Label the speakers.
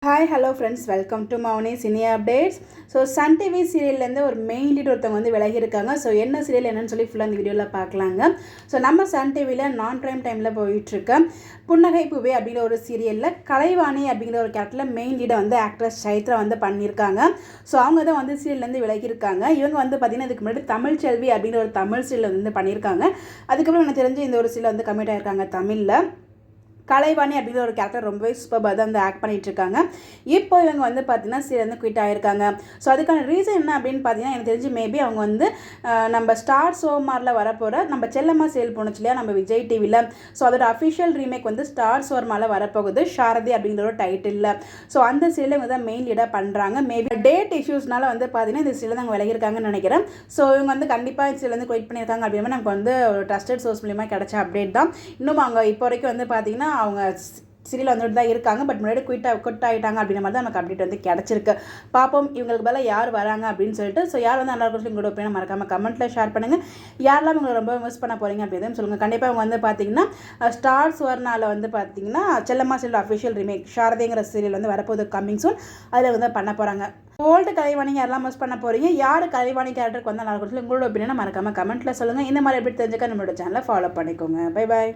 Speaker 1: Hi hello friends, welcome to Mouni cine updates. So Sun TV சீரியல்லேருந்து ஒரு main lead ஒருத்தவங்க வந்து விலகியிருக்காங்க. ஸோ என்ன சீரியல் என்னன்னு சொல்லி ஃபுல்லாக இந்த வீடியோவில் பார்க்கலாங்க. ஸோ நம்ம சன் டிவியில் நான் ப்ரைம் டைமில் போயிட்டுருக்க புன்னகை பூவே அப்படிங்கிற ஒரு சீரியலில் கலைவாணி அப்படிங்கிற ஒரு கேரக்டரில் மெயின் லீடை வந்து ஆக்ட்ரஸ் சைத்ரா வந்து பண்ணியிருக்காங்க. ஸோ அவங்க தான் வந்து சீரியல்லேருந்து விலகியிருக்காங்க. இவங்க வந்து பார்த்திங்கன்னா இதுக்கு முன்னாடி தமிழ் செல்வி அப்படிங்கிற ஒரு தமிழ் சீரியல் வந்து பண்ணியிருக்காங்க. அதுக்கப்புறம் எனக்கு தெரிஞ்சு இந்த ஒரு சீரியல் வந்து கமிட் ஆகியிருக்காங்க தமிழில். கலைவாணி அப்படிங்கிற ஒரு கேரக்டர் ரொம்பவே சூப்பராக தான் வந்து ஆக்ட் பண்ணிகிட்ருக்காங்க. இப்போ இவங்க வந்து பார்த்தீங்கன்னா சீரியல் வந்து குவிட் ஆகியிருக்காங்க. ஸோ அதுக்கான ரீசன் என்ன அப்படின்னு பார்த்தீங்கன்னா, எனக்கு தெரிஞ்சு மேபி அவங்க வந்து நம்ம ஸ்டார் சோமாரில் வரப்போகிற நம்ம செல்லம்மா சீரியல் போணுச்சு இல்லையா நம்ம விஜய் டிவியில். ஸோ அதோட அஃபிஷியல் ரீமேக் வந்து ஸ்டார் சோமாரில் வரப்போகுது, சாரதி அப்படிங்கிற ஒரு டைட்டிலில். ஸோ அந்த சீரியல் இவங்க தான் மெயின் லீடாக பண்ணுறாங்க. மேபி டேட் இஷ்யூஸ்னால வந்து பார்த்தீங்கன்னா இந்த சீரியல் தான் விலகியிருக்காங்கன்னு நினைக்கிறேன். ஸோ இவங்க வந்து கண்டிப்பாக இந்த சீரியல் வந்து குவிட் பண்ணியிருக்காங்க அப்படின்னா நமக்கு வந்து ஒரு ட்ரஸ்டட் சோர்ஸ் மூலியமாக கிடைச்ச அப்டேட் தான். இன்னும் அவங்க இப்போ வரைக்கும் வந்து பார்த்தீங்கன்னா அவங்க சீரியல் வந்துட்டு தான் இருக்காங்க. பட் முன்னாடி குவிட் ஆகிட்டாங்க அப்படின்ற மாதிரி தான் நமக்கு அப்டேட் வந்து கிடச்சிருக்கு. பார்ப்போம் இவங்களுக்கு பதிலாக யார் வராங்க அப்படின்னு சொல்லிட்டு. ஸோ யார் வந்து நல்லா இருக்கும் உங்களோட ஒப்பீனியன் மறக்காமல் கமெண்ட்டில் ஷேர் பண்ணுங்கள். யாரெல்லாம் உங்களை ரொம்ப மிஸ் பண்ண போகிறீங்க அப்படின்னு சொல்லுங்கள். கண்டிப்பாக அவங்க வந்து பார்த்தீங்கன்னா ஸ்டார் சுவர்னாவில் வந்து பார்த்தீங்கன்னா செல்லம்மா சீரியல் அஃபிஷியல் ரீமேக் சாரதிங்கிற சீரியல் வந்து வரப்போகுது கம்மிங் சூன். அதில் வந்து பண்ண போகிறாங்க. ஓல்டு கலைவாணி யாரெல்லாம் மிஸ் பண்ண போகிறீங்க, யார் கலைவாணி கேரக்டருக்கு வந்து நல்லா இருக்கும் உங்களோட ஒப்பீனியனை மறக்காமல் கமெண்ட்டில் சொல்லுங்கள். இந்த மாதிரி எப்படி தெரிஞ்சுக்க நம்மளோட சேனலை ஃபாலோ பண்ணிக்கோங்க. Bye bye.